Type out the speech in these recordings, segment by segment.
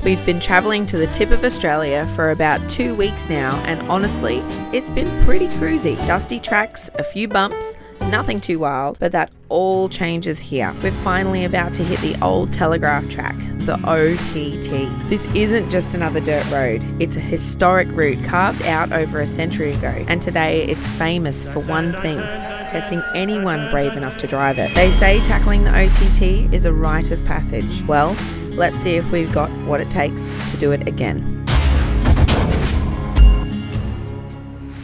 We've been travelling to the tip of Australia for about 2 weeks now, and honestly, it's been pretty cruisy. Dusty tracks, a few bumps, nothing too wild, but that all changes here. We're finally about to hit the Old Telegraph Track, the OTT. This isn't just another dirt road, it's a historic route carved out over a century ago, and today it's famous for one thing: testing anyone brave enough to drive it. They say tackling the OTT is a rite of passage. Well, let's see if we've got what it takes to do it again.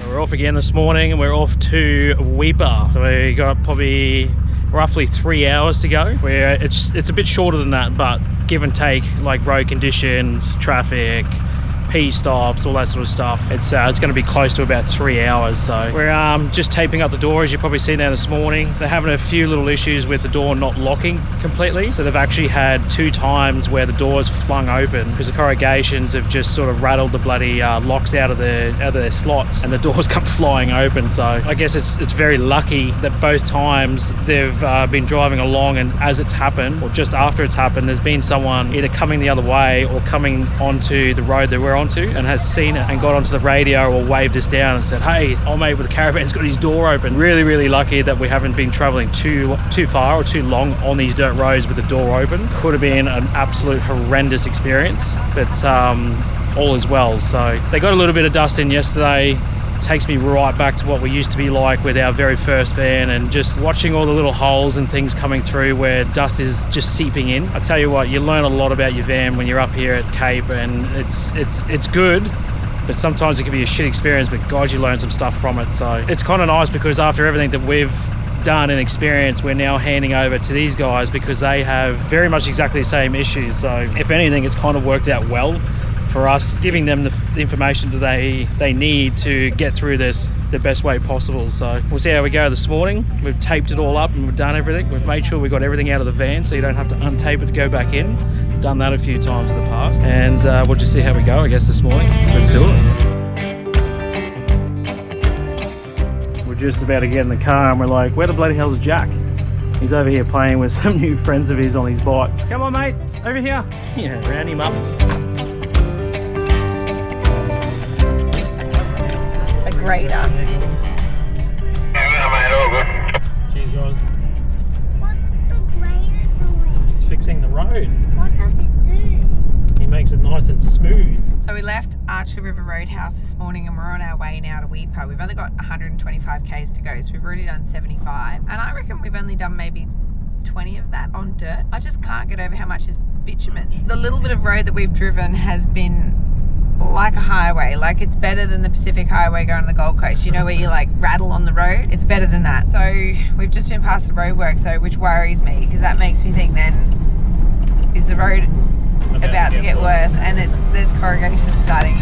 We're off again this morning and we're off to Weipa. So we got probably roughly 3 hours to go. It's a bit shorter than that, but give and take, like road conditions, traffic, P-stops, all that sort of stuff. It's going to be close to about 3 hours. So we're just taping up the door, as you probably seen there this morning. They're having a few little issues with the door not locking completely. So they've actually had 2 times where the door's flung open because the Corrugations have just sort of rattled the bloody locks out of their slots, and the doors come flying open. So I guess it's very lucky that both times they've been driving along, and as it's happened, or just after it's happened, there's been someone either coming the other way or coming onto the road that we're onto and has seen it and got onto the radio or waved us down and said, "Hey, old mate with the caravan's got his door open." Really, really lucky that we haven't been traveling too far or too long on these dirt roads with the door open. Could have been an absolute horrendous experience, but all is well. So they got a little bit of dust in yesterday. Takes me right back to what we used to be like with our very first van, and just watching all the little holes and things coming through where dust is just seeping in. I tell you what, you learn a lot about your van when you're up here at Cape, and it's good, but sometimes it can be a shit experience, but God, you learn some stuff from it. So it's kind of nice because after everything that we've done and experienced, we're now handing over to these guys because they have very much exactly the same issues. So if anything, it's kind of worked out well for us, giving them the information that they need to get through this the best way possible. So we'll see how we go this morning. We've taped it all up and we've done everything. We've made sure we got everything out of the van so you don't have to untape it to go back in. Done that a few times in the past, and we'll just see how we go, I guess, this morning. Let's do it. We're just about to get in the car and we're like, where the bloody hell is Jack? He's over here playing with some new friends of his on his bike. Come on, mate, over here. Yeah, round him up. Grader. Cheers, guys. What's the grader doing? He's fixing the road. What does it do? He makes it nice and smooth. So we left Archer River Roadhouse this morning and we're on our way now to Weipa. We've only got 125 k's to go, so we've already done 75, and I reckon we've only done maybe 20 of that on dirt. I just can't get over how much is bitumen. The little bit of road that we've driven has been like a highway. Like, it's better than the Pacific Highway going to the Gold Coast, you know, where you like rattle on the road. It's better than that. So we've just been past the roadwork, so which worries me because that makes me think, then is the road about to get worse? And there's corrugations starting,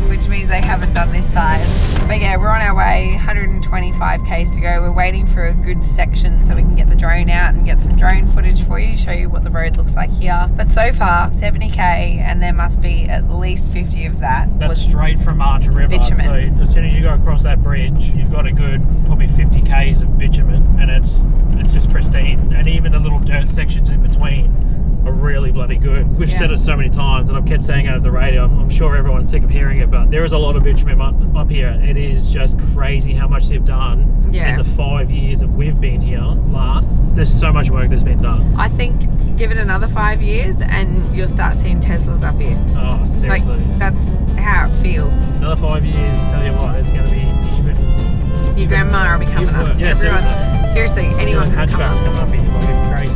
which means they haven't done this side. But yeah, we're on our way, 125 k's to go. We're waiting for a good section so we can get the drone out and get some drone footage for you, show you what the road looks like here. But so far, 70k, and there must be at least 50 of that. That's straight from Archer River. Bitumen. So as soon as you go across that bridge, you've got a good probably 50 k's of bitumen, and it's just pristine. And even the little dirt sections in between are really bloody good. We've said it so many times, and I've kept saying it over the radio. I'm sure everyone's sick of hearing it, but there is a lot of bitumen up here. It is just crazy how much they've done in the 5 years that we've been here last. There's so much work that's been done. I think give it another 5 years and you'll start seeing Teslas up here. Oh, seriously. Like, that's how it feels. Another 5 years, tell you what, it's going to be even... Your grandma will be coming up. Yeah, everyone, seriously, anyone can come up. Coming up here. Like, it's crazy.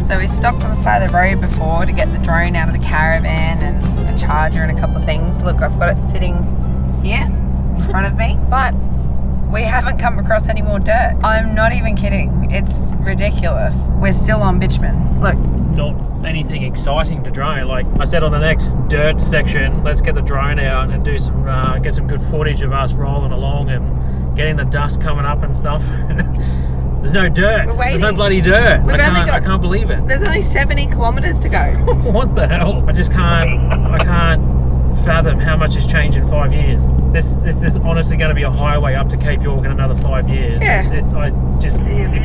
So we stopped on the side of the road before to get the drone out of the caravan and a charger and a couple of things. Look, I've got it sitting here in front of me, but we haven't come across any more dirt. I'm not even kidding. It's ridiculous. We're still on bitumen. Look. Not anything exciting to drone. Like I said, on the next dirt section, let's get the drone out and do some, get some good footage of us rolling along and getting the dust coming up and stuff. There's no dirt. We're waiting. There's no bloody dirt. I can't believe it. There's only 70 kilometers to go. What the hell? I can't fathom how much has changed in 5 years. This is honestly going to be a highway up to Cape York in another 5 years. Yeah. It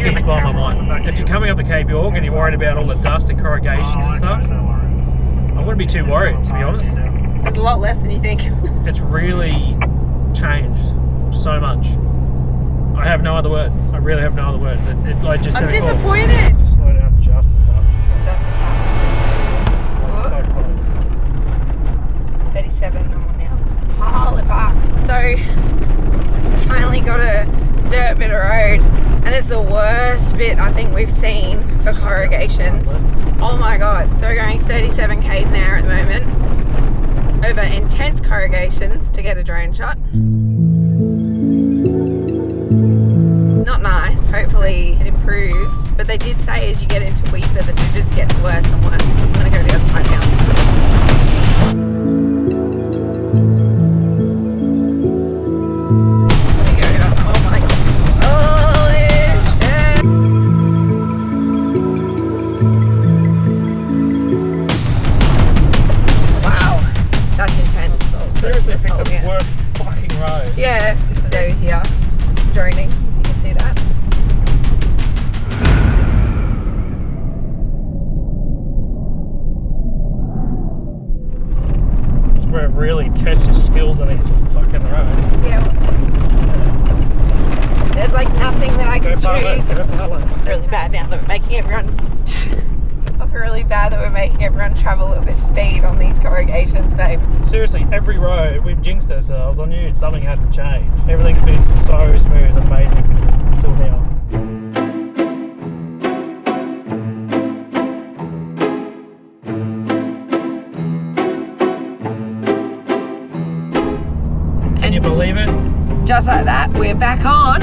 keeps blowing my mind. If you're coming up to Cape York and you're worried about all the dust and corrugations and stuff, I wouldn't be too worried, to be honest. It's a lot less than you think. It's really changed so much. I have no other words. I really have no other words. I'm disappointed. Just slow down just a touch. Just a touch. So close. 37 I'm on now. Holy fuck. So, I finally got a dirt bit of road, and it's the worst bit I think we've seen for corrugations. Oh my god. So we're going 37 k's an hour at the moment over intense corrugations to get a drone shot. Not nice. Hopefully it improves, but they did say as you get into Weipa that it just gets worse and worse. I'm gonna go the other side now. Yeah, this is over here, droning, you can see that. It's where it really tests your skills on these fucking roads. Yeah. There's like nothing that I can choose. Really bad now that we're making everyone travel at this speed on these corrugations, babe. Seriously, every road we've jinxed ourselves. I knew something had to change. Everything's been so smooth and amazing until now. Can you believe it? Just like that, we're back on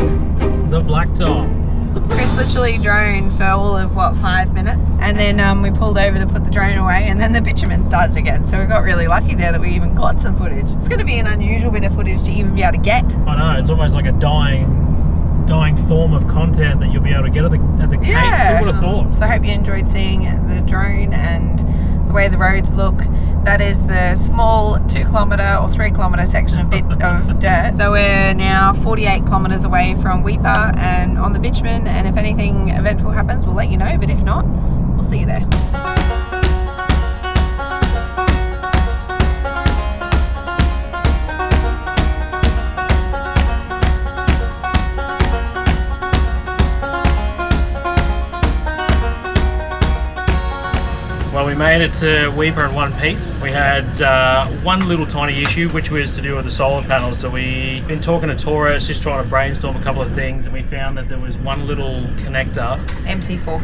the blacktop. Chris literally droned for all of 5 minutes, and then we pulled over to put the drone away, and then the bitumen started again. So we got really lucky there that we even got some footage. It's going to be an unusual bit of footage to even be able to get. I know, it's almost like a dying form of content that you'll be able to get at the Cape. Yeah. Who would have thought? So I hope you enjoyed seeing the drone and the way the roads look. That is the small 2 kilometre or 3 kilometre section of bit of dirt. So we're now 48 kilometres away from Weipa and on the bitumen, and if anything eventful happens, we'll let you know, but if not, we'll see you there. Well, we made it to Weipa in one piece. We had one little tiny issue, which was to do with the solar panels. So we've been talking to tourists, just trying to brainstorm a couple of things, and we found that there was one little connector, MC4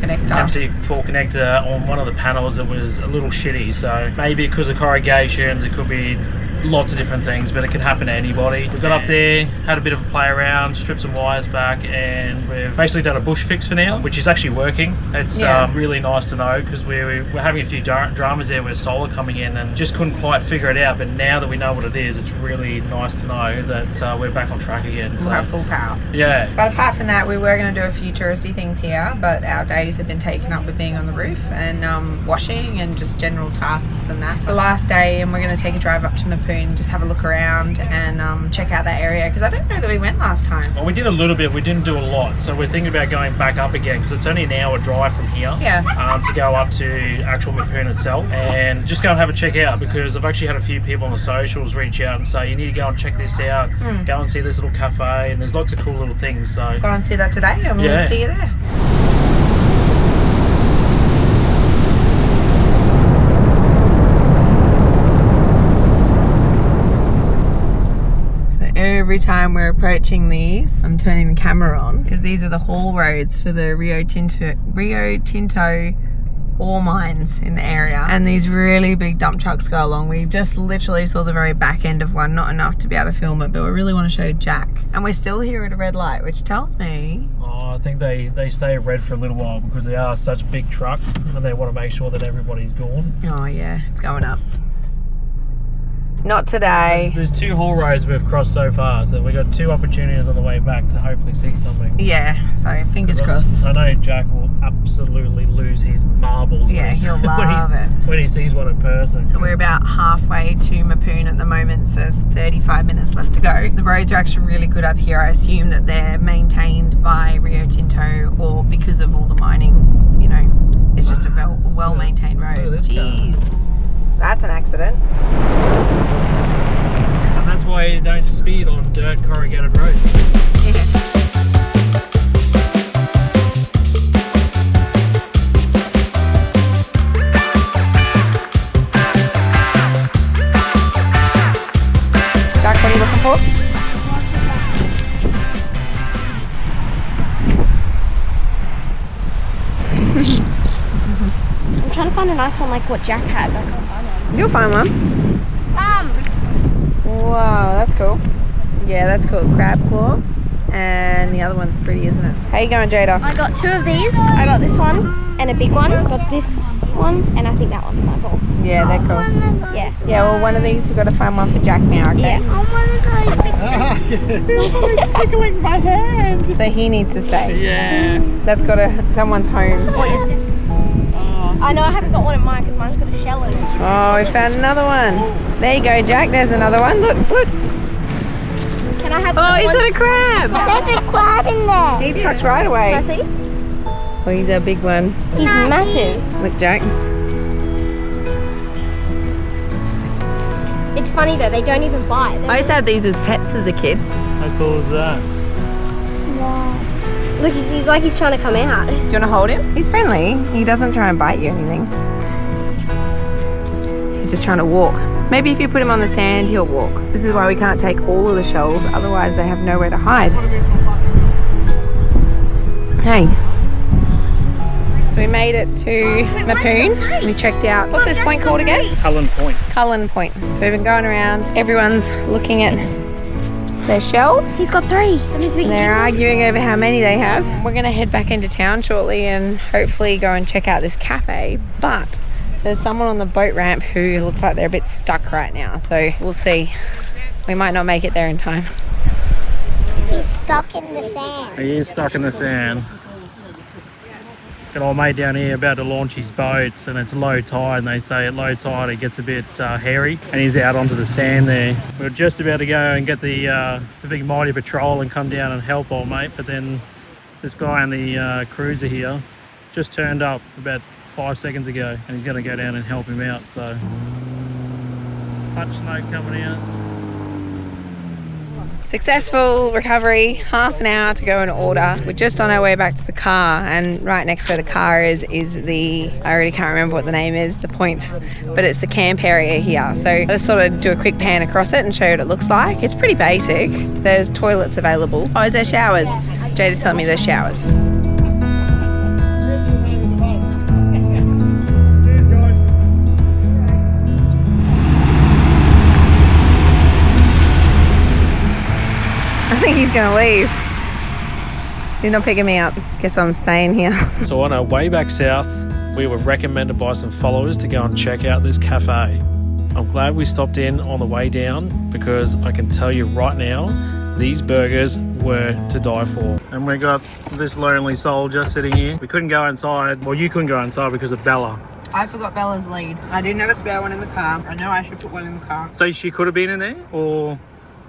connector on one of the panels that was a little shitty. So maybe because of corrugations, it could be lots of different things, but it can happen to anybody. We got up there, had a bit of a play around, stripped some wires back, and we've basically done a bush fix for now, which is actually working. It's really nice to know, because we're having a few dramas there with solar coming in and just couldn't quite figure it out, but now that we know what it is, it's really nice to know that we're back on track again. So we'll have full power. Yeah. But apart from that, we were going to do a few touristy things here, but our days have been taken up with being on the roof and washing and just general tasks, and that's the last day, and we're going to take a drive up to Mapoon, just have a look around and check out that area, because I don't know that we went last time. Well, we did a little bit, we didn't do a lot, so we're thinking about going back up again, because it's only an hour drive from here to go up to actual Mapoon itself, and just go and have a check out, because I've actually had a few people on the socials reach out and say you need to go and check this out, go and see this little cafe, and there's lots of cool little things. So go and see that today, and we'll see you there. Every time we're approaching these, I'm turning the camera on, because these are the haul roads for the Rio Tinto ore mines in the area, and these really big dump trucks go along. We just literally saw the very back end of one, not enough to be able to film it, but we really want to show Jack, and we're still here at a red light, which tells me I think they stay red for a little while, because they are such big trucks and they want to make sure that everybody's gone. Oh yeah, it's going up. Not today. There's 2 haul roads we've crossed so far, so we've got 2 opportunities on the way back to hopefully see something. Yeah, so fingers crossed. I know Jack will absolutely lose his marbles. Yeah, he'll love it. When he sees one in person. So we're about halfway to Mapoon at the moment, so there's 35 minutes left to go. The roads are actually really good up here. I assume that they're maintained by Rio Tinto, or because of all the mining, you know, it's just a well-maintained road. Look at this Jeez, car. that's an accident. And that's why you don't speed on dirt corrugated roads. Yeah. Jack, what are you looking for? I'm trying to find a nice one like what Jack had, but I can't find one. You'll find one. Wow, that's cool. Yeah, that's cool. Crab claw. And the other one's pretty, isn't it? How you going, Jada? I got 2 of these. I got this one and a big one. Got this one, and I think that one's kind of cool. Yeah, they're cool. Yeah. Yeah, well, one of these, we've got to find one for Jack now, okay? Yeah. I want to go. Tickling my hand. So he needs to stay. Yeah. That's got someone's home. What is it? I know I haven't got one of mine because mine's got a shell in it. Oh, we found another one. There you go, Jack. There's another one. Look, look. Can I have Oh, the he's one? got a crab. There's a crab in there. He tucked right away. Can I see? Oh, he's a big one. He's massive. Look, Jack. It's funny though, they don't even bite. I used to have these as pets as a kid. How cool is that? Wow. Look, he's like he's trying to come out. Do you want to hold him? He's friendly. He doesn't try and bite you or anything. He's just trying to walk. Maybe if you put him on the sand, he'll walk. This is why we can't take all of the shells, otherwise they have nowhere to hide. Hey. So we made it to Mapoon. We checked out, what's this point called again? Cullen Point. Cullen Point. So we've been going around, everyone's looking at their shells. He's got 3. That means we can They're keep them. arguing over how many they have. We're gonna head back into town shortly and hopefully go and check out this cafe, but there's someone on the boat ramp who looks like they're a bit stuck right now, so we'll see. We might not make it there in time. He's stuck in the sand. He is stuck in the sand. Got old mate down here about to launch his boats, and it's low tide, and they say at low tide it gets a bit hairy, and he's out onto the sand there. We were just about to go and get the big mighty patrol and come down and help old mate, but then this guy on the cruiser here just turned up about 5 seconds ago, and he's going to go down and help him out. So much snow coming out. Successful recovery, half an hour to go and order. We're just on our way back to the car, and right next to where the car is the, I already can't remember what the name is, the point, but it's the camp area here. So I just thought I'd do a quick pan across it and show you what it looks like. It's pretty basic. There's toilets available. Oh, is there showers? Jada's telling me there's showers. I think he's gonna leave. He's not picking me up. Guess I'm staying here. So on our way back south, we were recommended by some followers to go and check out this cafe. I'm glad we stopped in on the way down, because I can tell you right now, these burgers were to die for. And we got this lonely soldier sitting here. We couldn't go inside. Well, you couldn't go inside because of Bella. I forgot Bella's lead. I didn't have a spare one in the car. I know I should put one in the car. So she could have been in there, or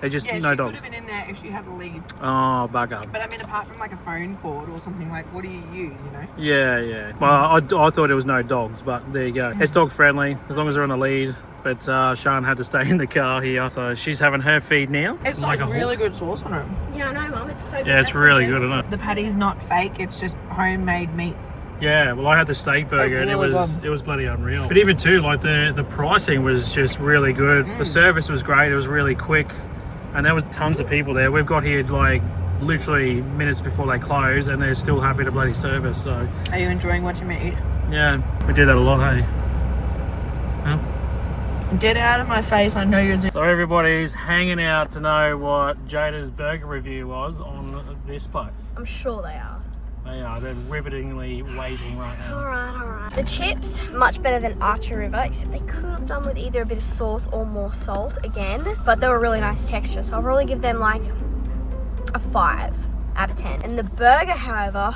they just Yeah, no she dogs? could have been in there if she had a lead. Oh, bugger. But I mean, apart from like a phone cord or something, like what do you use, you know? Yeah, yeah. Well, I thought it was no dogs, but there you go. It's dog friendly, as long as they're on the lead. But Sean had to stay in the car here, so she's having her feed now. It's like like a really good sauce on it. Yeah, I know, Mum. It's so good. Yeah, it's That's really so good, isn't it? The patty's not fake, it's just homemade meat. Yeah, well, I had the steak burger, and really it was bloody unreal. But even too, like the pricing was just really good. The service was great. It was really quick, and there was tons of people there. We've got here like literally minutes before they close, and they're still happy to bloody service. So Are you enjoying watching me eat? yeah, we do that a lot, hey. Huh? Get out of my face, I know you're So everybody's hanging out to know what Jada's burger review was on this place. I'm sure they are. They are. They're rivetingly waiting right now. Alright. The chips, much better than Archer River, except they could have done with either a bit of sauce or more salt again. But they were really nice texture, so I'll probably give them like a 5 out of 10. And the burger, however,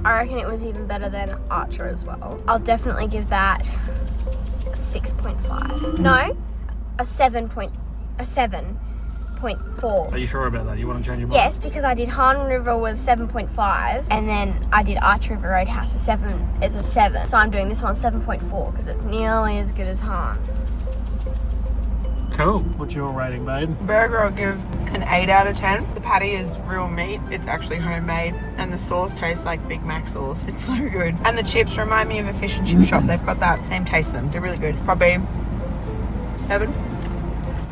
I reckon it was even better than Archer as well. I'll definitely give that a 6.5. No, a 7.4. Are you sure about that? You want to change your mind? Yes, because I did Han River was 7.5, and then I did Archer River Roadhouse as a 7. So I'm doing this one 7.4 because it's nearly as good as Han. Cool. What's your rating, babe? Burger I'll give an 8 out of 10. The patty is real meat. It's actually homemade. And the sauce tastes like Big Mac sauce. It's so good. And the chips remind me of a fish and chip shop. They've got that same taste to them. They're really good. Probably 7.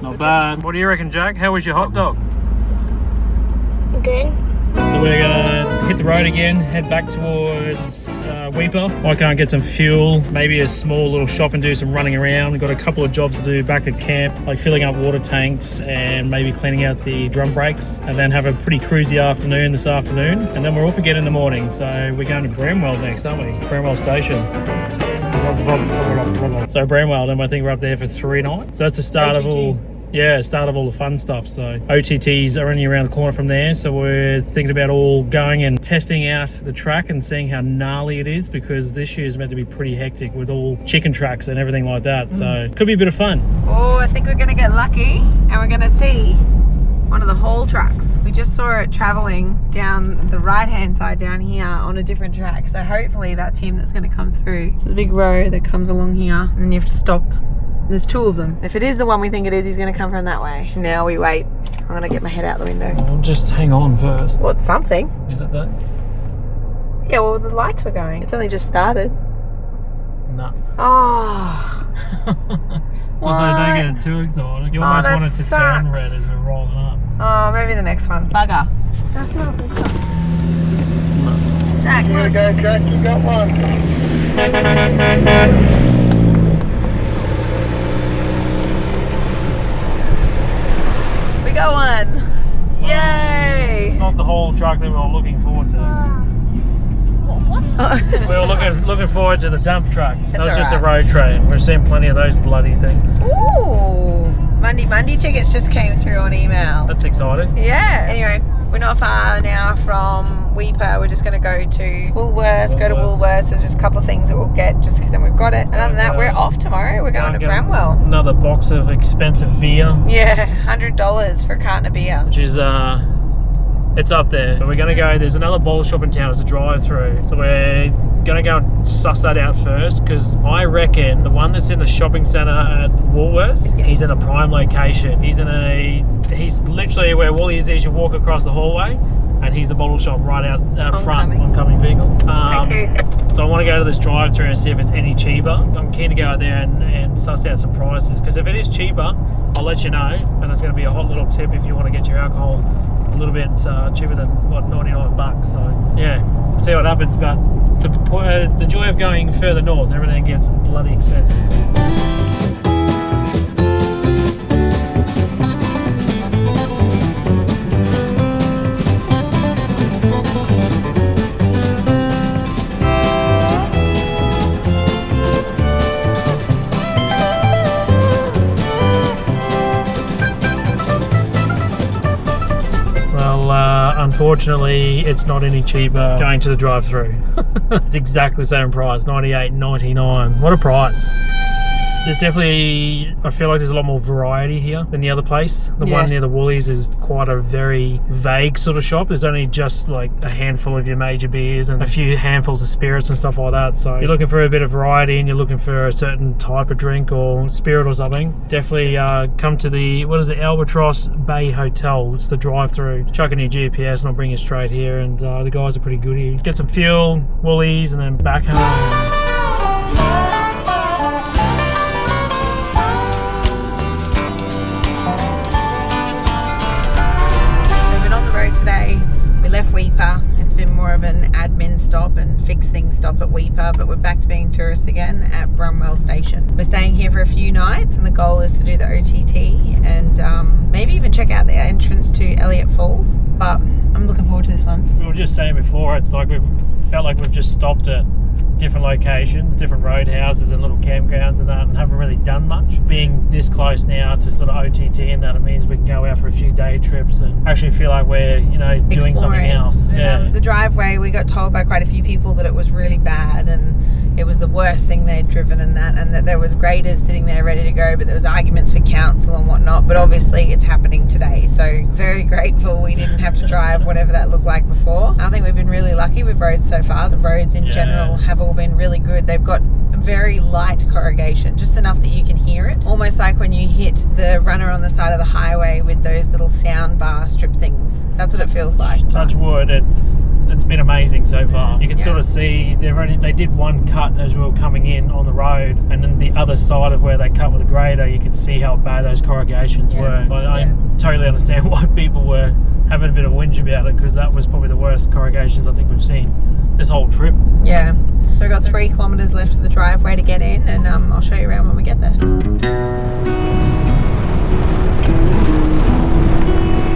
Not bad. What do you reckon, Jack? How was your hot dog? Good. So we're gonna hit the road again, head back towards Weipa. I can't get some fuel, maybe a small little shop and do some running around. We've got a couple of jobs to do back at camp, like filling up water tanks and maybe cleaning out the drum brakes, and then have a pretty cruisy afternoon this afternoon. And then we're off again in the morning. So we're going to Bramwell next, aren't we? Bramwell Station. So Bramwell, and I think we're up there for 3 nights. So that's the start OTT. of all. Yeah, start of all the fun stuff. So OTTs are only around the corner from there. So we're thinking about all going and testing out the track and seeing how gnarly it is, because this year is meant to be pretty hectic with all chicken tracks and everything like that. So it could be a bit of fun. Oh, I think we're going to get lucky and we're going to see one of the haul trucks. We just saw it travelling down the right-hand side down here on a different track. So hopefully that's him that's going to come through. So there's a big road that comes along here and then you have to stop. There's 2 of them. If it is the one we think it is, he's going to come from that way. Now we wait. I'm going to get my head out the window. Well, just hang on first. Well, it's something. Is it that? Yeah, well, the lights were going. It's only just started. No. Oh. So don't get it too excited. You almost want it to turn red as we're rolling up. Oh, maybe the next one. Bugger. That's not good. Jack, Here we go, Jack, you got one. we got one. Yay. It's not the whole truck that we were looking forward to. We were looking forward to the dump trucks. That was just a road train. We're seeing plenty of those bloody things. Ooh. Monday tickets just came through on email. That's exciting. Yeah. Anyway, we're not far now from Weipa. We're just going to go to Woolworths, go to Woolworths. There's just a couple of things that we'll get just because then we've got it. And other than that, we're off tomorrow. We're going to Bramwell. Another box of expensive beer. Yeah, $100 for a carton of beer. Which is, it's up there. But we're going to go, there's another bottle shop in town. It's a drive-through. So we're going to go and suss that out first, because I reckon the one that's in the shopping centre at Woolworths, he's in a prime location. He's literally where Woolies is. You walk across the hallway and he's the bottle shop right out front, oncoming vehicle. So I want to go to this drive-through and see if it's any cheaper. I'm keen to go out there and suss out some prices, because if it is cheaper, I'll let you know, and it's going to be a hot little tip if you want to get your alcohol a little bit cheaper than what, $99. So yeah, see what happens. But the joy of going further north, everything gets bloody expensive. Unfortunately, it's not any cheaper going to the drive-through. It's exactly the same price, $98.99. What a price. There's definitely, I feel like there's a lot more variety here than the other place. The one near the Woolies is quite a very vague sort of shop. There's only just like a handful of your major beers and a few handfuls of spirits and stuff like that. So you're looking for a bit of variety and you're looking for a certain type of drink or spirit or something, definitely come to the, what is it, Albatross Bay Hotel. It's the drive-through. Chuck in your GPS and I'll bring you straight here, and the guys are pretty good here. Get some fuel, Woolies, and then back home. Today we left Weipa winter, it's been more of an admin stop and fixing stop at Weipa, but we're back to being tourists again at Bramwell Station. We're staying here for a few nights and the goal is to do the OTT and maybe even check out the entrance to Elliot Falls, but I'm looking forward to this one. We were just saying before, it's like we've felt like we've just stopped at different locations, different roadhouses and little campgrounds and that, and haven't really done much. Being this close now to sort of OTT and that, it means we can go out for a few day trips and actually feel like we're, you know, doing something else. And, the driveway, we got told by quite a few people that it was really bad and it was the worst thing they'd driven and that there was graders sitting there ready to go, but there was arguments with council and whatnot, but obviously it's happening today, so very grateful we didn't have to drive whatever that looked like before. I think we've been really lucky with roads so far. The roads in general have all been really good. They've got very light corrugation, just enough that you can hear it, almost like when you hit the runner on the side of the highway with those little sound bar strip things. That's what it feels like. Touch wood, it's been amazing so far. You can sort of see they did one cut as we were coming in on the road, and then the other side of where they cut with a grader, you could see how bad those corrugations were. I totally understand why people were having a bit of a whinge about it, because that was probably the worst corrugations I think we've seen this whole trip. Yeah. So we've got 3 kilometres left of the driveway to get in, and I'll show you around when we get there.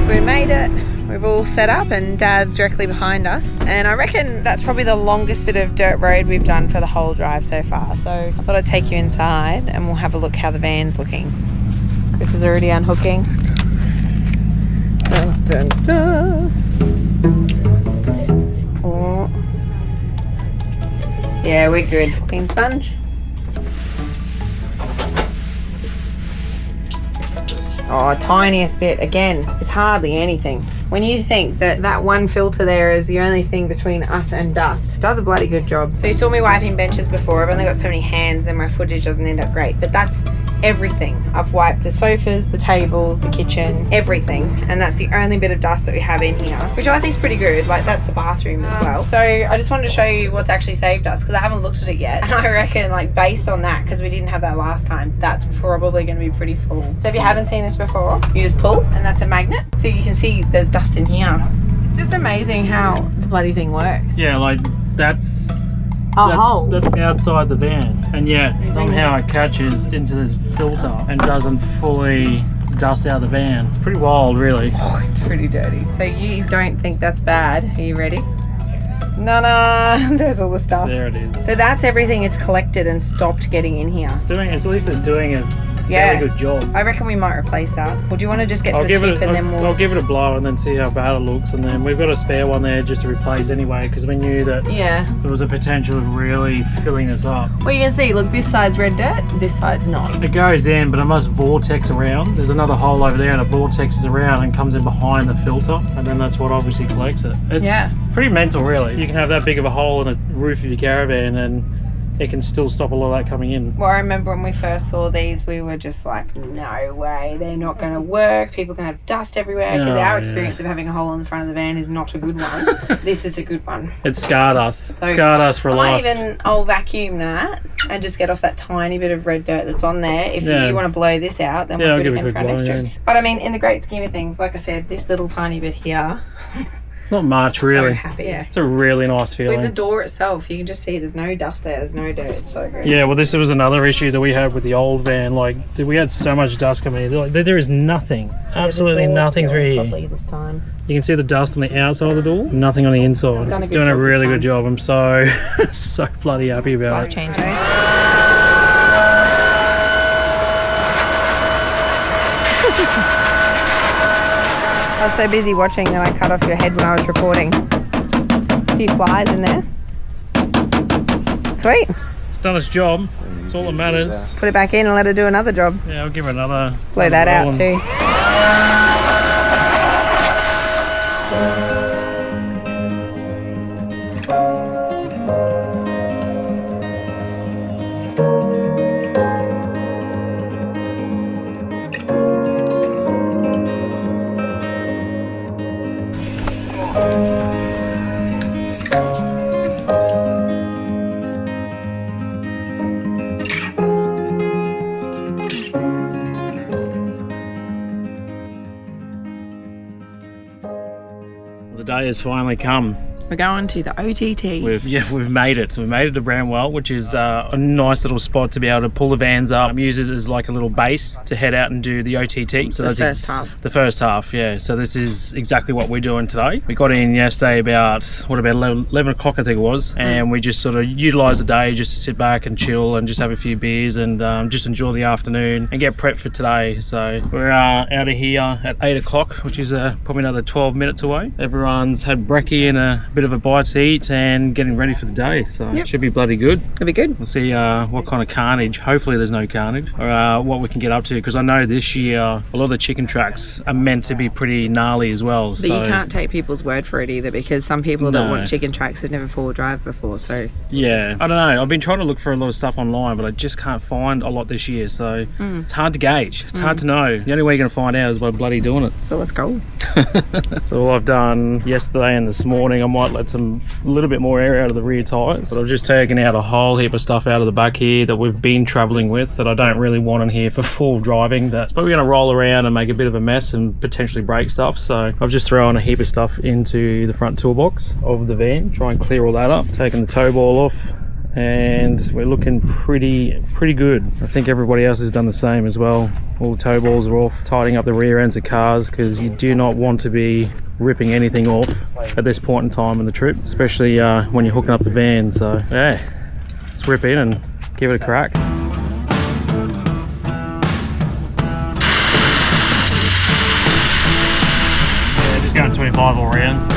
So we made it. We've all set up and Dad's directly behind us, and I reckon that's probably the longest bit of dirt road we've done for the whole drive so far. So I thought I'd take you inside and we'll have a look how the van's looking. Chris is already unhooking. Dun, dun, dun. Oh. Yeah, we're good. Clean sponge. Oh, tiniest bit. Again, it's hardly anything. When you think that one filter there is the only thing between us and dust, it does a bloody good job. So you saw me wiping benches before. I've only got so many hands and my footage doesn't end up great, but that's everything. I've wiped the sofas, the tables, the kitchen, everything, and that's the only bit of dust that we have in here, which I think is pretty good. Like, that's the bathroom as well. So I just wanted to show you what's actually saved us, because I haven't looked at it yet, and I reckon, like, based on that, because we didn't have that last time, that's probably going to be pretty full. So if you haven't seen this before, you just pull, and that's a magnet, so you can see there's dust in here. It's just amazing how the bloody thing works. Yeah, like that's hole. That's outside the van, and yet somehow it catches into this filter and doesn't fully dust out the van. It's pretty wild, really. Oh, it's pretty dirty. So you don't think that's bad? Are you ready? No, there's all the stuff. There it is. So that's everything it's collected and stopped getting in here. At least it's doing a very good job. I reckon we might replace that. Or do you want to just get to the tip and then we'll... I'll give it a blow and then see how bad it looks, and then we've got a spare one there just to replace anyway, because we knew that there was a potential of really filling this up. Well, you can see, look, this side's red dirt, this side's not. It goes in, but it must vortex around. There's another hole over there and it vortexes around and comes in behind the filter, and then that's what obviously collects it. It's pretty mental, really. You can have that big of a hole in the roof of your caravan and it can still stop a lot of that coming in. Well, I remember when we first saw these, we were just like, no way, they're not going to work. People are going to have dust everywhere, because our experience of having a hole in the front of the van is not a good one. This is a good one. It scarred us. So scarred us for life. I'll vacuum that and just get off that tiny bit of red dirt that's on there. If you want to blow this out, then we'll put it in for our next trip. But I mean, in the great scheme of things, like I said, this little tiny bit here... It's not much, really. So happy. Yeah. It's a really nice feeling. With the door itself, you can just see there's no dust there, there's no dirt. It's so good. Yeah, well, this was another issue that we had with the old van. Like, we had so much dust coming in. Like, there is nothing, absolutely nothing through here. This time. You can see the dust on the outside of the door, nothing on the inside. It's doing a really good job. I'm so, so bloody happy about it. Life changing. I was so busy watching that I cut off your head when I was reporting. There's a few flies in there. Sweet. It's done its job. That's all that matters. Put it back in and let it do another job. Yeah, I'll give it another. Blow that out too. day has finally come. We're going to the OTT. We've made it. We made it to Bramwell, which is a nice little spot to be able to pull the vans up, use it as like a little base to head out and do the OTT. So The first half. The first half, yeah. So this is exactly what we're doing today. We got in yesterday about 11 o'clock I think it was, and we just sort of utilised the day just to sit back and chill and just have a few beers and just enjoy the afternoon and get prepped for today. So we're out of here at 8 o'clock, which is probably another 12 minutes away. Everyone's had brekkie and a bit of a bite to eat and getting ready for the day, so it should be bloody good. It'll be good. We'll see what kind of carnage, hopefully there's no carnage, or what we can get up to, because I know this year a lot of the chicken tracks are meant to be pretty gnarly as well. But you can't take people's word for it either, because some people that want chicken tracks have never four-wheel drive before, so... Yeah, I don't know. I've been trying to look for a lot of stuff online, but I just can't find a lot this year, so it's hard to gauge. It's hard to know. The only way you're going to find out is by bloody doing it. So let's go. So all I've done yesterday and this morning, I might let a little bit more air out of the rear tyres, but I've just taken out a whole heap of stuff out of the back here that we've been travelling with that I don't really want in here for full driving. That's probably going to roll around and make a bit of a mess and potentially break stuff, so I've just thrown a heap of stuff into the front toolbox of the van, try and clear all that up, taking the tow ball off, and we're looking pretty good. I think everybody else has done the same as well. All the tow balls are off, tidying up the rear ends of cars, because you do not want to be ripping anything off at this point in time in the trip, especially when you're hooking up the van. So yeah, let's rip in and give it a crack. Yeah, just going 25 all round.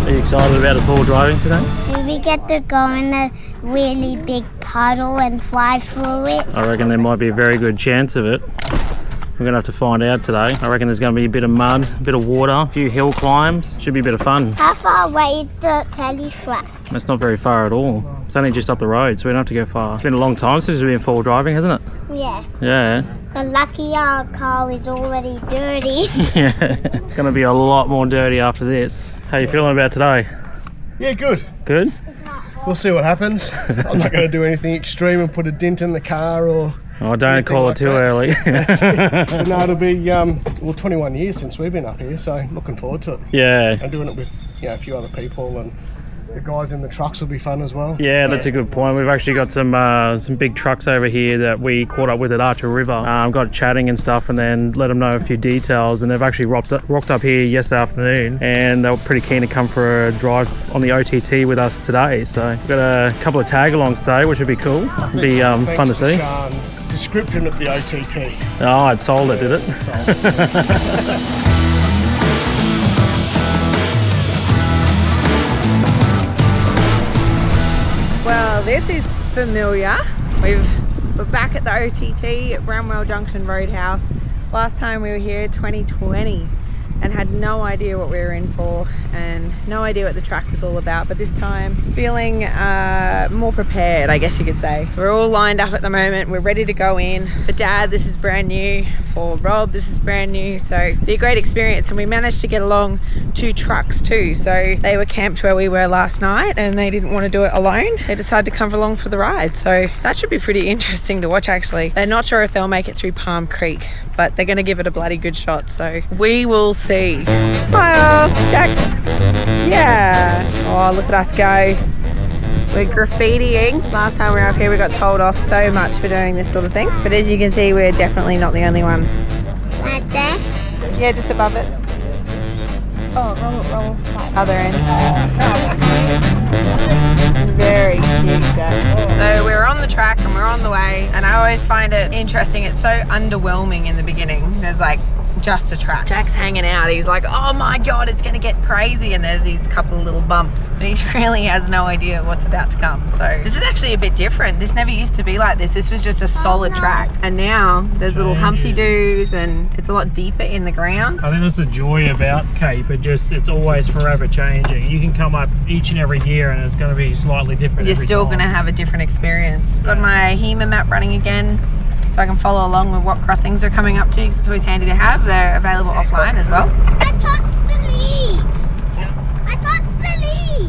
Are you excited about the full driving today? Do we get to go in a really big puddle and fly through it? I reckon there might be a very good chance of it. We're going to have to find out today. I reckon there's going to be a bit of mud, a bit of water, a few hill climbs. Should be a bit of fun. How far away is the telly track? It's not very far at all. It's only just up the road, so we don't have to go far. It's been a long time since we've been full driving, hasn't it? Yeah. Yeah. But lucky our car is already dirty. Yeah. It's going to be a lot more dirty after this. How you feeling about today? Yeah, good. Good? We'll see what happens. I'm not going to do anything extreme and put a dent in the car or... Oh, don't call like it too early. But no, it'll be, 21 years since we've been up here, so looking forward to it. Yeah. And doing it with, a few other people, and the guys in the trucks will be fun as well. Yeah, that's a good point. We've actually got some big trucks over here that we caught up with at Archer River. Got chatting and stuff, and then let them know a few details, and they've actually rocked up here yesterday afternoon, and they were pretty keen to come for a drive on the OTT with us today. So we've got a couple of tag-alongs today, which would be cool. It'd be fun to see. Sean's description of the OTT. Oh, it sold it, did it? It sold it. Well, this is familiar. We're back at the OTT at Bramwell Junction Roadhouse. Last time we were here 2020 and had no idea what we were in for and no idea what the track was all about, but this time feeling more prepared, I guess you could say. So we're all lined up at the moment, we're ready to go in. For Dad, this is brand new. For Rob, this is brand new, so it'll be a great experience. And we managed to get along 2 trucks too, so they were camped where we were last night and they didn't want to do it alone. They decided to come along for the ride, so that should be pretty interesting to watch actually. They're not sure if they'll make it through Palm Creek, but they're going to give it a bloody good shot, so we will see. Smile, Jack. Yeah. Oh, look at us go. We're graffitiing. Last time we were up here we got told off so much for doing this sort of thing, but as you can see we're definitely not the only one. Right there? Yeah, just above it. Oh, roll. Other end. Very cute, Jack. So we're on the track and we're on the way, and I always find it interesting. It's so underwhelming in the beginning. There's like just a track. Jack's hanging out. He's like, oh my God, it's gonna get crazy. And there's these couple of little bumps, but he really has no idea what's about to come. So this is actually a bit different. This never used to be like this. This was just a solid track. And now there's little Humpty Doos and it's a lot deeper in the ground. I think that's the joy about Cape. It's always forever changing. You can come up each and every year and it's going to be slightly different. You're still going to have a different experience. Got my HEMA map running again, so I can follow along with what crossings are coming up to, because it's always handy to have. They're available offline as well. I touched the leaf.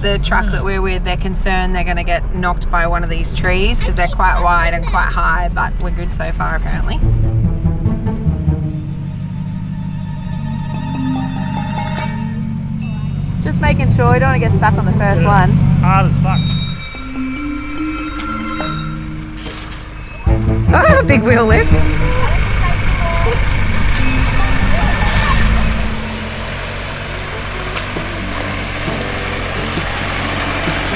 The truck that we're with, they're concerned they're going to get knocked by one of these trees because they're quite wide and quite high, but we're good so far apparently. Just making sure we don't want to get stuck on the first one. Hard as fuck. Oh, big wheel lift.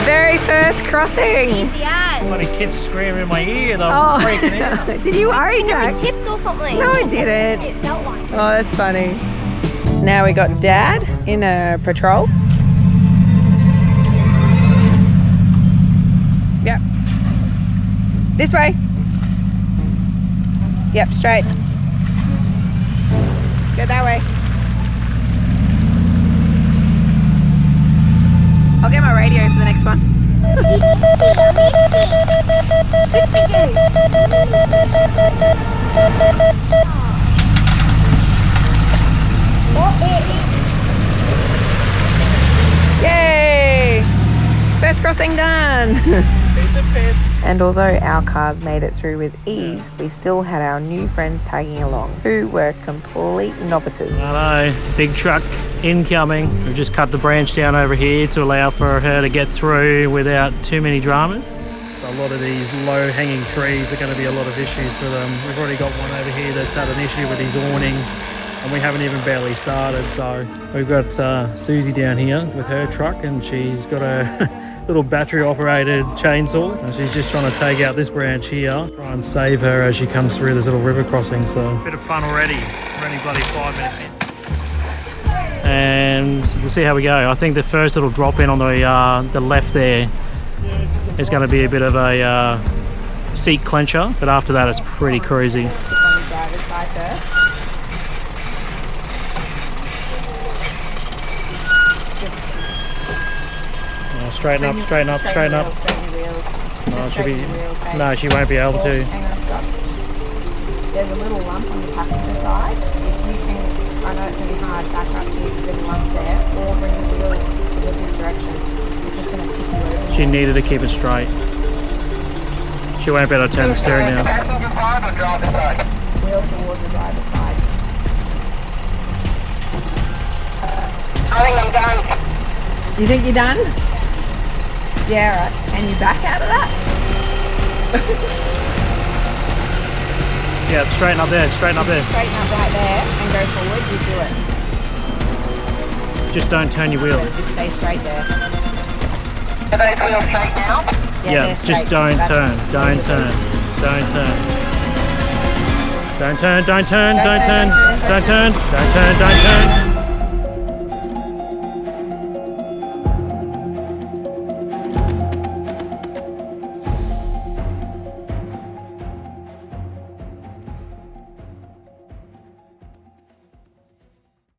Very first crossing. Easy as. Bloody kids screaming in my ear. They're Oh, freaking out. did you worry, Jack? Tipped or something? No, I didn't. It felt like. Oh, that's funny. Now we got Dad in a patrol. Yep. This way. Yep, straight. Go that way. I'll get my radio for the next one. Yay! First crossing done. Piece of piss. And although our cars made it through with ease, we still had our new friends tagging along, who were complete novices. I know, big truck incoming. We've just cut the branch down over here to allow for her to get through without too many dramas. So a lot of these low-hanging trees are going to be a lot of issues for them. We've already got one over here that's had an issue with his awning, and we haven't even barely started. So we've got Susie down here with her truck, and she's got a little battery-operated chainsaw, and she's just trying to take out this branch here, try and save her as she comes through this little river crossing. So bit of fun already. We're only bloody 5 minutes in. And we'll see how we go. I think the first little drop in on the left there is going to be a bit of a seat clencher, but after that it's pretty cruisy. On the driver's side first. Just Straighten up, straighten up, straighten up. Straighten your wheels. No, Just she'll be, straighten your wheels, hey. no, she won't be able Oh, to. hang on, stop. There's a little lump on the passenger side. If you can, I know it's going to be hard, back up here to the lump there, or bring the wheel towards this direction. It's just going to tip you over. She needed to keep it straight. She won't be able to turn the steering now. Wheel towards the driver's side. I think I'm done. You think you're done? Yeah, right. And you back out of that? Yeah, straighten up there, straighten up there. Straighten up right there and go forward. You do it. Just don't turn your wheels. So just stay straight there. Are those wheels straight now? Yeah, they're just straight. don't That's- turn, don't turn, don't turn. Don't turn, don't turn, don't turn, don't turn, don't turn, don't turn.